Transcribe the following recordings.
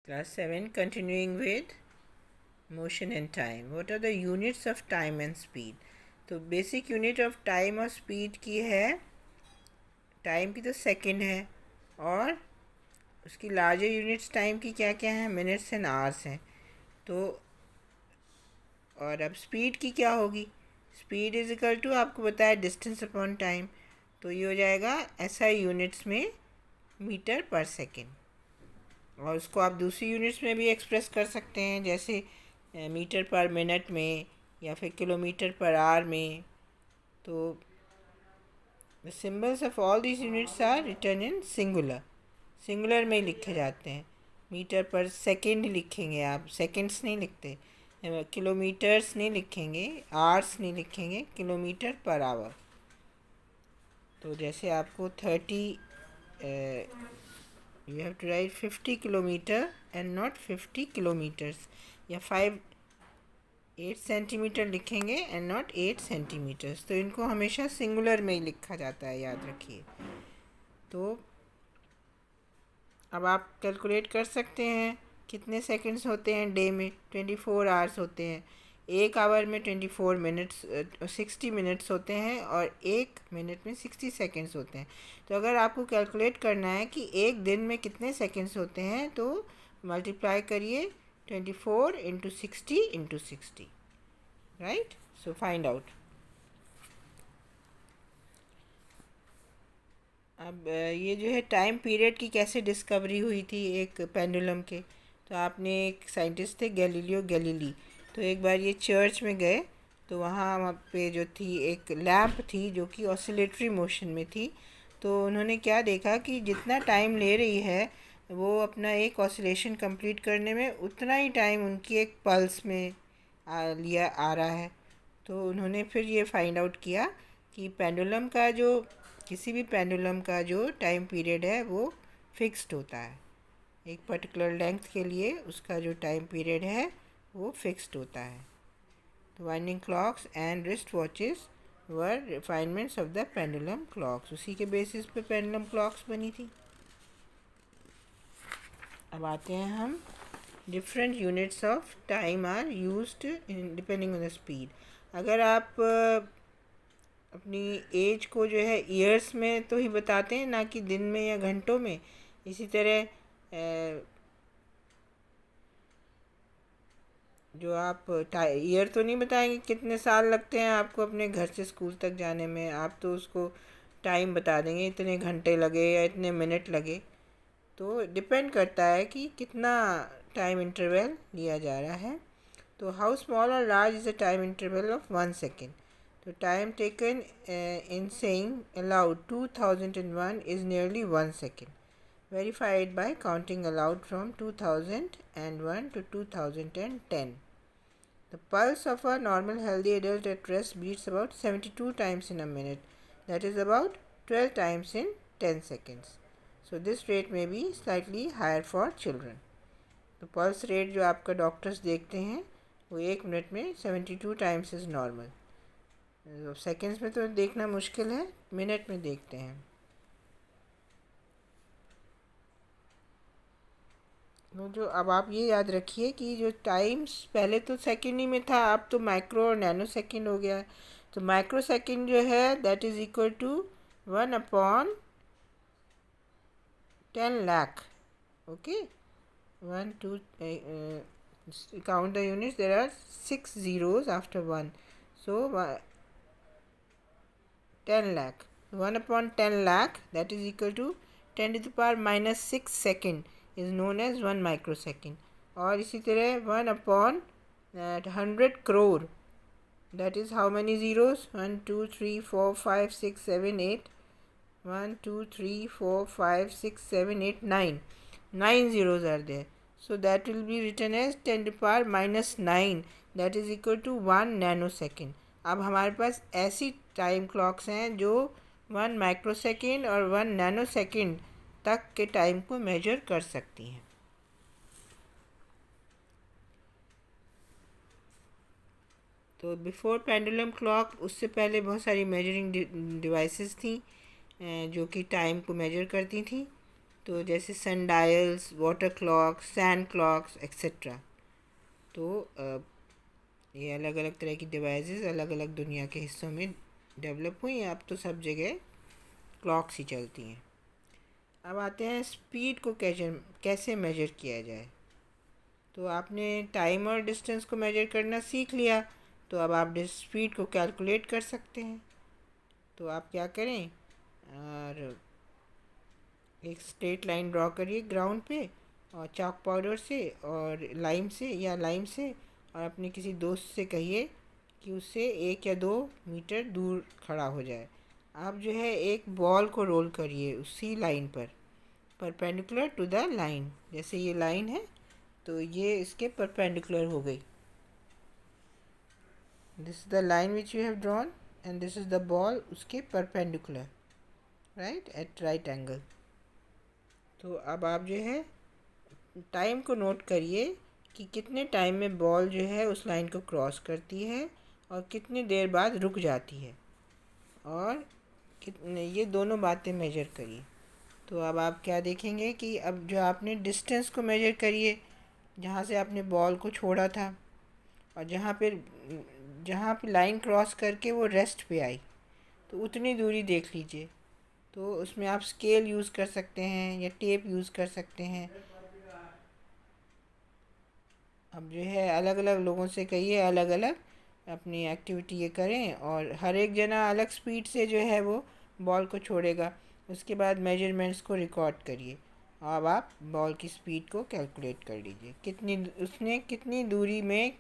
Class 7, continuing with motion and time. What are the units of time and speed? तो basic unit of time और speed की है, time की तो second है, और उसकी लार्जर यूनिट्स टाइम की क्या क्या हैं, मिनट्स एंड आवर्स हैं। तो और अब स्पीड की क्या होगी, स्पीड इज इक्वल टू आपको बताया डिस्टेंस अपॉन टाइम, तो ये हो जाएगा SI यूनिट्स में मीटर पर सेकेंड। और उसको आप दूसरी यूनिट्स में भी एक्सप्रेस कर सकते हैं, जैसे मीटर पर मिनट में या फिर किलोमीटर पर आवर में। तो the symbols of all these units are written in singular, singular में लिखे जाते हैं। मीटर पर सेकेंड लिखेंगे आप, सेकेंड्स नहीं लिखते। किलोमीटर्स नहीं लिखेंगे, आवर्स नहीं लिखेंगे, किलोमीटर पर आवर। तो जैसे आपको 30 you have to write 50 kilometer and not 50 kilometers, या 8 सेंटीमीटर लिखेंगे एंड नॉट 8 सेंटीमीटर्स। तो इनको हमेशा सिंगुलर में ही लिखा जाता है, याद रखिए। तो अब आप कैलकुलेट कर सकते हैं कितने सेकंड्स होते हैं डे में। 24 आवर्स होते हैं, एक आवर में 24 मिनट्स 60 मिनट्स होते हैं, और एक मिनट में 60 सेकंड्स होते हैं। तो अगर आपको कैलकुलेट करना है कि एक दिन में कितने सेकंड्स होते हैं, तो मल्टीप्लाई करिए 24 into 60 into 60, right. So find out. अब ये जो है टाइम पीरियड की कैसे डिस्कवरी हुई थी एक पेंडुलम के। तो आपने, एक साइंटिस्ट थे गैलीलियो गैलीली, तो एक बार ये चर्च में गए, तो वहाँ पे जो थी एक लैंप थी जो कि ऑसिलेटरी मोशन में थी। तो उन्होंने क्या देखा कि जितना टाइम ले रही है वो अपना एक ऑसिलेशन कंप्लीट करने में, उतना ही टाइम उनकी एक पल्स में लिया आ रहा है। तो उन्होंने फिर ये फाइंड आउट किया कि पेंडुलम का जो, किसी भी पेंडुलम का जो टाइम पीरियड है वो फिक्स्ड होता है। एक पर्टिकुलर लेंथ के लिए उसका जो टाइम पीरियड है वो फिक्स्ड होता है। तो winding clocks and wrist watches were refinements of the pendulum clocks, उसी के बेसिस पे पेंडुलम क्लॉक्स बनी थी। अब आते हैं हम, different units of time are used in depending on the speed. अगर आप अपनी एज को जो है ईयर्स में तो ही बताते हैं, ना कि दिन में या घंटों में। इसी तरह जो आप ईयर तो नहीं बताएंगे कितने साल लगते हैं आपको अपने घर से स्कूल तक जाने में, आप तो उसको टाइम बता देंगे इतने घंटे लगे या इतने मिनट लगे। तो डिपेंड करता है कि कितना टाइम इंटरवल लिया जा रहा है। तो हाउ स्मॉल और large is the time interval of 1 second. तो time taken in saying aloud 2001 is nearly 1 second, verified by counting aloud from 2001 to 2010. The pulse of a normal healthy adult at rest beats about 72 times in a minute, that is about 12 times in 10 seconds. So this rate may be slightly higher for children. तो pulse rate जो आपका doctors देखते हैं वो 1 minute में 72 times is normal. Seconds में तो देखना मुश्किल है, मिनट में देखते हैं। तो जो, अब आप ये याद रखिए कि जो टाइम्स पहले तो सेकेंड ही में था, अब तो माइक्रो और नैनो सेकेंड हो गया है। तो माइक्रो सेकेंड जो है that is equal to 1/10 lakh. Okay, 1 2 count the units, there are 6 zeros after 1, so 10 lakh, 1/10 lakh, that is equal to 10 to the power minus 6 second is known as 1 microsecond. और इसी तरह 1/100 crore, that is how many zeros, 1 2 3 4 5 6 7 8, 1 2 3 4 5 6 7 8 9 zeros are there. So that will be written as 10 to the power minus 9, that is equal to 1 nanosecond. अब हमारे पास ऐसी time clocks हैं जो 1 microsecond और 1 nanosecond तक के टाइम को मेजर कर सकती हैं। तो बिफोर पेंडुलम क्लॉक, उससे पहले बहुत सारी मेजरिंग डिवाइसेस थी जो कि टाइम को मेजर करती थी। तो जैसे sun dials, water clocks, sand clocks etcetera. तो ये अलग अलग तरह की डिवाइसेस अलग अलग दुनिया के हिस्सों में डेवलप हुई हैं। अब तो सब जगह क्लॉक्स ही चलती हैं। अब आते हैं स्पीड को कैसे मेजर किया जाए। तो आपने टाइम और डिस्टेंस को मेजर करना सीख लिया, तो अब आप स्पीड को कैलकुलेट कर सकते हैं। तो आप क्या करें, और एक स्ट्रेट लाइन ड्रॉ करिए ग्राउंड पे, और चाक पाउडर से और लाइम से, और अपने किसी दोस्त से कहिए कि उससे 1 या 2 मीटर दूर खड़ा हो जाए। आप जो है एक बॉल को रोल करिए उसी लाइन पर, परपेंडिकुलर टू द लाइन। जैसे ये लाइन है तो ये इसके परपेंडिकुलर हो गई। This is the line which you have drawn and this is the ball उसके perpendicular, right, at right angle. तो अब आप जो है टाइम को नोट करिए कि कितने टाइम में बॉल जो है उस लाइन को क्रॉस करती है और कितनी देर बाद रुक जाती है, और कितने, ये दोनों बातें मेजर करिए। तो अब आप क्या देखेंगे कि अब जो आपने डिस्टेंस को मेजर करिए, जहाँ से आपने बॉल को छोड़ा था और जहाँ पे लाइन क्रॉस करके वो रेस्ट पे आई, तो उतनी दूरी देख लीजिए। तो उसमें आप स्केल यूज़ कर सकते हैं या टेप यूज़ कर सकते हैं। अब जो है अलग अलग लोगों से कहिए अलग अलग अपनी एक्टिविटी ये करें, और हर एक जना अलग स्पीड से जो है वो बॉल को छोड़ेगा। उसके बाद मेजरमेंट्स को रिकॉर्ड करिए। अब आप बॉल की स्पीड को कैलकुलेट कर लीजिए, उसने कितनी दूरी में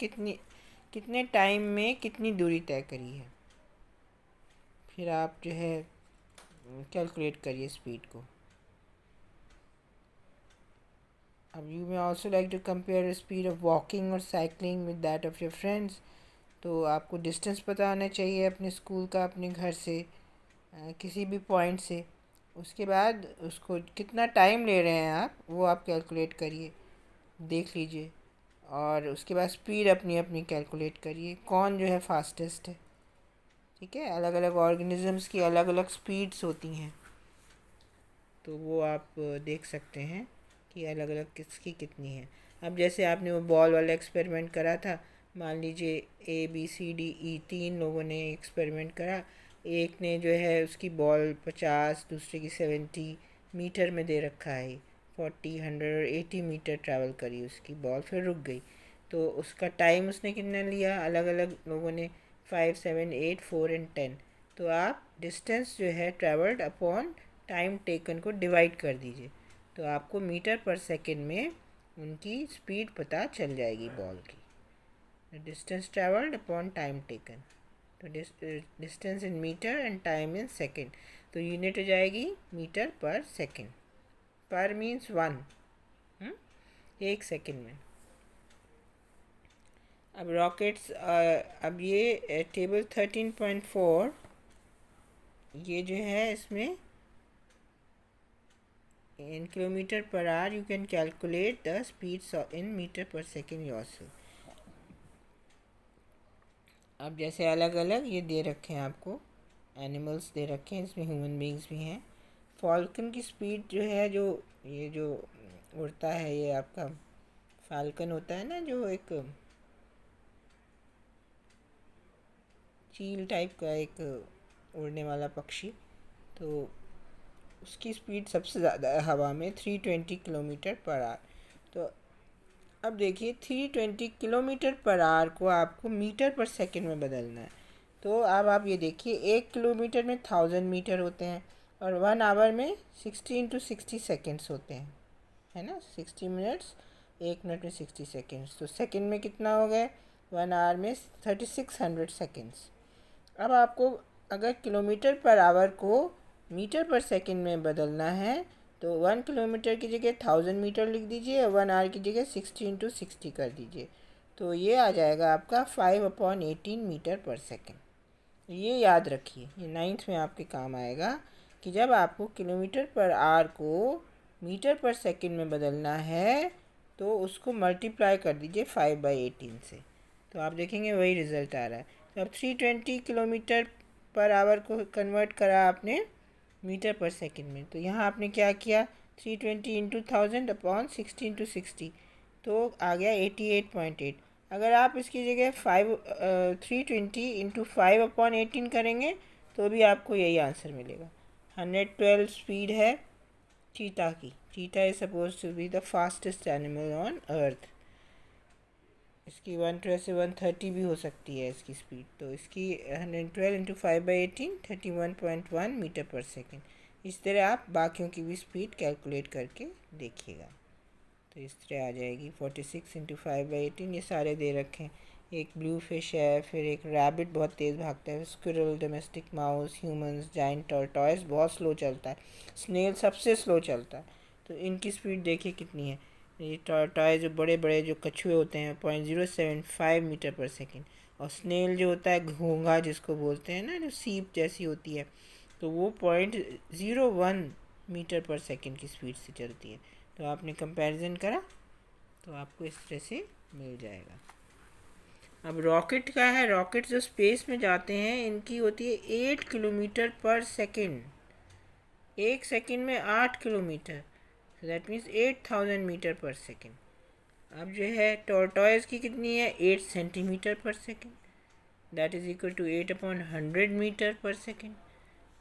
कितने टाइम में कितनी दूरी तय करी है। फिर आप जो है कैलकुलेट करिए स्पीड को। अब you may also like to compare speed of walking और cycling with that of your friends. तो आपको डिस्टेंस पता होना चाहिए अपने स्कूल का, अपने घर से किसी भी पॉइंट से। उसके बाद उसको कितना टाइम ले रहे हैं आप, वो आप कैलकुलेट करिए, देख लीजिए। और उसके बाद स्पीड अपनी अपनी कैलकुलेट करिए, कौन जो है फास्टेस्ट है। ठीक है, अलग अलग ऑर्गेनिजम्स की अलग अलग स्पीड्स होती हैं, तो वो आप देख सकते हैं कि अलग अलग किसकी कितनी है। अब जैसे आपने वो बॉल वाला एक्सपेरिमेंट करा था, मान लीजिए ABCDE 3 लोगों ने एक्सपेरिमेंट करा। एक ने जो है उसकी बॉल 50, दूसरे की 70 मीटर में दे रखा है, 40, 100 और 80 मीटर ट्रैवल करी उसकी बॉल, फिर रुक गई। तो उसका टाइम उसने कितना लिया, अलग अलग लोगों ने 5, 7, 8, 4 एंड 10। तो आप डिस्टेंस जो है ट्रैवल्ड अपॉन टाइम टेकन को डिवाइड कर दीजिए, तो आपको मीटर पर सेकंड में उनकी स्पीड पता चल जाएगी बॉल की। Distance travelled upon time taken, तो distance in metre and time in second. तो यूनिट हो जाएगी मीटर पर सेकंड। पर मीन्स 1, 1 सेकंड में। अब रॉकेट्स, अब ये टेबल 13.4, ये जो है इसमें in kilometer per hour you can calculate the speeds in meter per second yourself. अब जैसे अलग अलग ये दे रखे हैं आपको, एनिमल्स दे रखे हैं, इसमें ह्यूमन बींग्स भी हैं। फॉल्कन की स्पीड जो है, जो ये जो उड़ता है, ये आपका फाल्कन होता है ना, जो एक चील टाइप का एक उड़ने वाला पक्षी, तो उसकी स्पीड सबसे ज़्यादा है हवा में, 320 किलोमीटर पर आवर। तो अब देखिए 320 किलोमीटर पर आवर को आपको मीटर पर सेकंड में बदलना है। तो अब आप ये देखिए 1 किलोमीटर में 1000 मीटर होते हैं, और 1 आवर में 60 into 60 सेकेंड्स होते हैं, है ना, 60 मिनट्स, 1 मिनट में 60 सेकेंड्स। तो सेकंड में कितना हो गए, 1 आवर में 3600 सेकेंड्स। अब आपको अगर किलोमीटर पर आवर को मीटर पर सेकंड में बदलना है, तो 1 किलोमीटर की जगह 1000 मीटर लिख दीजिए, और 1 आवर की जगह 60 into 60 कर दीजिए। तो ये आ जाएगा आपका 5/18 मीटर पर सेकंड। ये याद रखिए, ये 9th में आपके काम आएगा कि जब आपको किलोमीटर पर आवर को मीटर पर सेकंड में बदलना है, तो उसको मल्टीप्लाई कर दीजिए 5/18 से, तो आप देखेंगे वही रिज़ल्ट आ रहा है। तो अब 320 किलोमीटर पर आवर को कन्वर्ट करा आपने मीटर पर सेकंड में, तो यहाँ आपने क्या किया, 320 इंटू 1000 अपॉन 60 इंटू 60, तो आ गया 88.8। अगर आप इसकी जगह 320 इंटू 5 अपॉन 18 करेंगे तो भी आपको यही आंसर मिलेगा। 112 स्पीड है चीता की। Cheetah is suppose to be the fastest animal on earth. इसकी 112 से 130 भी हो सकती है इसकी स्पीड। तो इसकी 112 इंटू 5/18 31.1 मीटर पर सेकेंड। इस तरह आप बाकियों की भी स्पीड कैलकुलेट करके देखिएगा। तो इस तरह आ जाएगी 46 इंटू 5/18। ये सारे दे रखे हैं। एक ब्लू फिश है, फिर एक रैबिट बहुत तेज़ भागता है, squirrel, domestic mouse, humans, giant tortoise बहुत स्लो चलता है, स्नेल सबसे स्लो चलता है। तो इनकी स्पीड देखिए कितनी है। ये टॉर्टॉइस जो बड़े बड़े जो कछुए होते हैं 0.075 मीटर पर सेकेंड, और स्नेल जो होता है घोंघा जिसको बोलते हैं ना, जो सीप जैसी होती है, तो वो 0.01 मीटर पर सेकेंड की स्पीड से चलती है। तो आपने कंपैरिजन करा तो आपको इस तरह से मिल जाएगा। अब रॉकेट का है, रॉकेट जो स्पेस में जाते हैं इनकी होती है 8 किलोमीटर पर सेकेंड। एक सेकेंड में 8 kilometre, so that means 8000 metre per second. अब जो है टॉर्टॉइस की कितनी है, 8 centimetre per second, that is equal to 8/100 metre per second.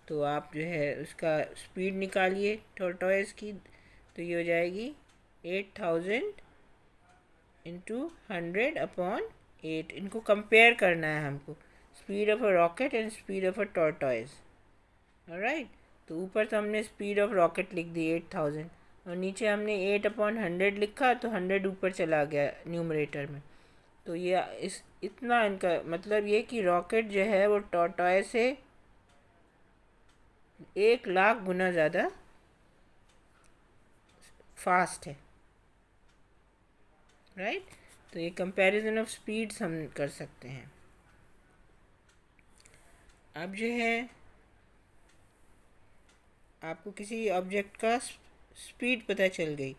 तो आप जो है उसका स्पीड निकालिए टॉर्टॉइस की, तो ये हो जाएगी 8000 इंटू 100/8। इनको कंपेयर करना है हमको, speed of a rocket and speed of a tortoise. Alright, तो ऊपर तो हमने स्पीड ऑफ रॉकेट लिख दी 8000, और नीचे हमने 8/100 लिखा, तो 100 ऊपर चला गया न्यूमरेटर में। तो ये इतना इनका मतलब ये कि रॉकेट जो है वो टॉर्टॉइस से 1,00,000 गुना ज़्यादा फास्ट है। राइट, तो ये कंपैरिजन ऑफ स्पीड्स हम कर सकते हैं। अब जो है आपको किसी ऑब्जेक्ट का स्पीड पता चल गई,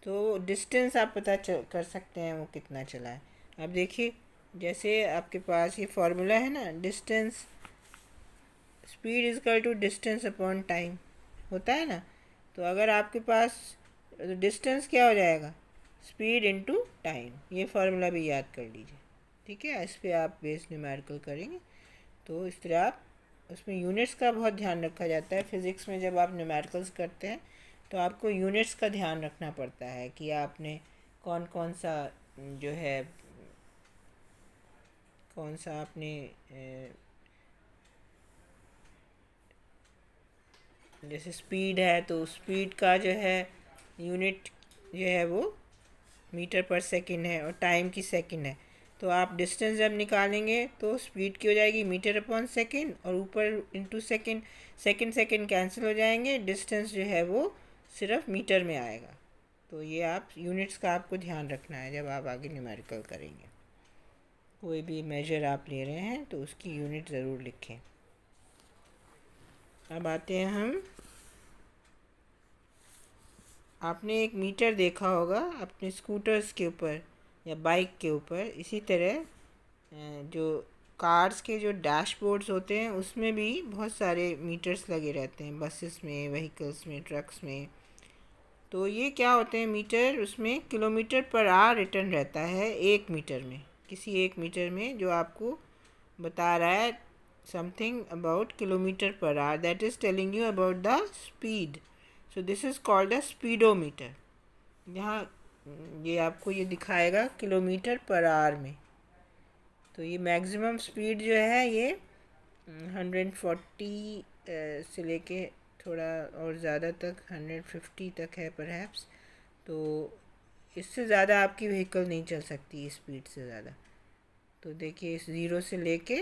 तो डिस्टेंस आप पता कर सकते हैं वो कितना चला है। अब देखिए, जैसे आपके पास ये फॉर्मूला है ना, distance, speed is equal to distance upon time होता है ना। तो अगर आपके पास डिस्टेंस क्या हो जाएगा, स्पीड इनटू टाइम। ये फार्मूला भी याद कर लीजिए, ठीक है। इस पर आप बेस न्यूमेरिकल करेंगे तो इस तरह आप, उसमें यूनिट्स का बहुत ध्यान रखा जाता है। फिज़िक्स में जब आप न्यूमेरिकल्स करते हैं तो आपको यूनिट्स का ध्यान रखना पड़ता है कि आपने कौन कौन सा जो है, कौन सा आपने जैसे स्पीड है तो स्पीड का जो है यूनिट जो है वो मीटर पर सेकंड है, और टाइम की सेकंड है। तो आप डिस्टेंस जब निकालेंगे तो स्पीड की हो जाएगी मीटर अपॉन सेकंड, और ऊपर into second, second second cancel हो जाएंगे, डिस्टेंस जो है वो सिर्फ मीटर में आएगा। तो ये आप यूनिट्स का आपको ध्यान रखना है जब आप आगे न्यूमेरिकल करेंगे। कोई भी मेजर आप ले रहे हैं तो उसकी यूनिट ज़रूर लिखें। अब आते हैं हम, आपने एक मीटर देखा होगा अपने स्कूटर्स के ऊपर या बाइक के ऊपर। इसी तरह जो कार्स के जो डैशबोर्ड्स होते हैं उसमें भी बहुत सारे मीटर्स लगे रहते हैं, बसेस में, व्हीकल्स में, ट्रक्स में। तो ये क्या होते हैं मीटर, उसमें किलोमीटर पर आवर रिटर्न रहता है एक मीटर में, किसी एक मीटर में जो आपको बता रहा है something about kilometre per hour, that is telling you about the speed. So this is called a speedometer. यहाँ ये आपको ये दिखाएगा किलोमीटर पर आवर में। तो ये मैक्सिमम स्पीड जो है ये 140 से लेके थोड़ा और ज़्यादा तक 150 तक है परहैप्स। तो इससे ज़्यादा आपकी व्हीकल नहीं चल सकती स्पीड से ज़्यादा। तो देखिए, इस 0 से लेके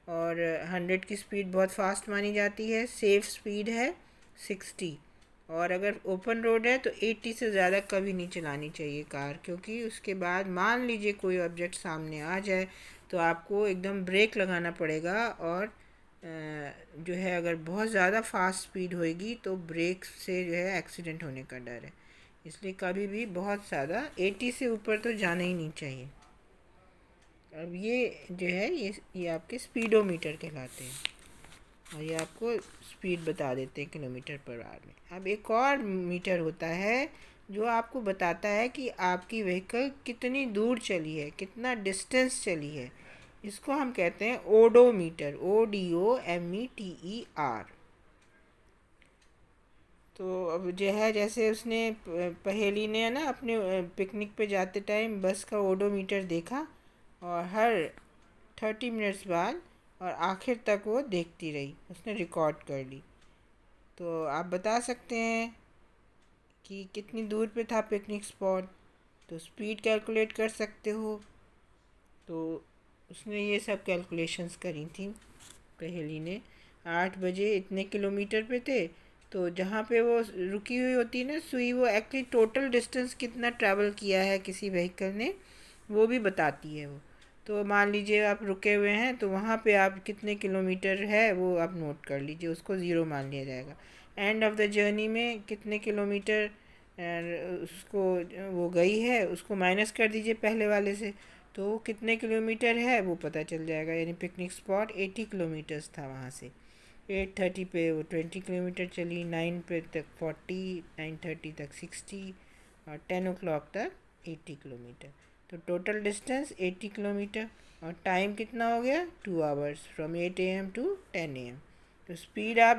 और 100 की स्पीड बहुत फास्ट मानी जाती है। सेफ स्पीड है 60, और अगर ओपन रोड है तो 80 से ज़्यादा कभी नहीं चलानी चाहिए कार, क्योंकि उसके बाद मान लीजिए कोई ऑब्जेक्ट सामने आ जाए तो आपको एकदम ब्रेक लगाना पड़ेगा, और जो है अगर बहुत ज़्यादा फास्ट स्पीड होएगी तो ब्रेक से जो है एक्सीडेंट होने का डर है। इसलिए कभी भी बहुत ज़्यादा 80 से ऊपर तो जाना ही नहीं चाहिए। अब ये जो है ये आपके स्पीडोमीटर कहलाते हैं। और ये आपको स्पीड बता देते हैं किलोमीटर पर आवर में। अब एक और मीटर होता है जो आपको बताता है कि आपकी व्हीकल कितनी दूर चली है, कितना डिस्टेंस चली है। इसको हम कहते हैं ओडोमीटर, ODOMETER। तो अब जो है, जैसे उसने पहेली ने ना अपने पिकनिक पे जाते टाइम बस का ओडोमीटर देखा और हर 30 मिनट्स बाद और आखिर तक वो देखती रही, उसने रिकॉर्ड कर ली। तो आप बता सकते हैं कि कितनी दूर पे था पिकनिक स्पॉट, तो स्पीड कैलकुलेट कर सकते हो। तो उसने ये सब कैलकुलेशंस करी थी पहेली ने। 8 बजे इतने किलोमीटर पे थे, तो जहाँ पे वो रुकी हुई होती है ना सुई, वो एक्चुअली टोटल डिस्टेंस कितना ट्रैवल किया है किसी व्हीकल ने वो भी बताती है वो। तो मान लीजिए आप रुके हुए हैं, तो वहाँ पे आप कितने किलोमीटर है वो आप नोट कर लीजिए, उसको ज़ीरो मान लिया जाएगा। एंड ऑफ द जर्नी में कितने किलोमीटर उसको वो गई है उसको माइनस कर दीजिए पहले वाले से, तो कितने किलोमीटर है वो पता चल जाएगा। यानी पिकनिक स्पॉट 80 किलोमीटर्स था वहाँ से। 8:30 पे वो 20 किलोमीटर चली, 9 पे तक 40, 9:30 तक 60 और 10 o'clock तक 80 किलोमीटर। तो टोटल डिस्टेंस 80 किलोमीटर और टाइम कितना हो गया 2 hours from 8 AM to 10 AM। तो स्पीड आप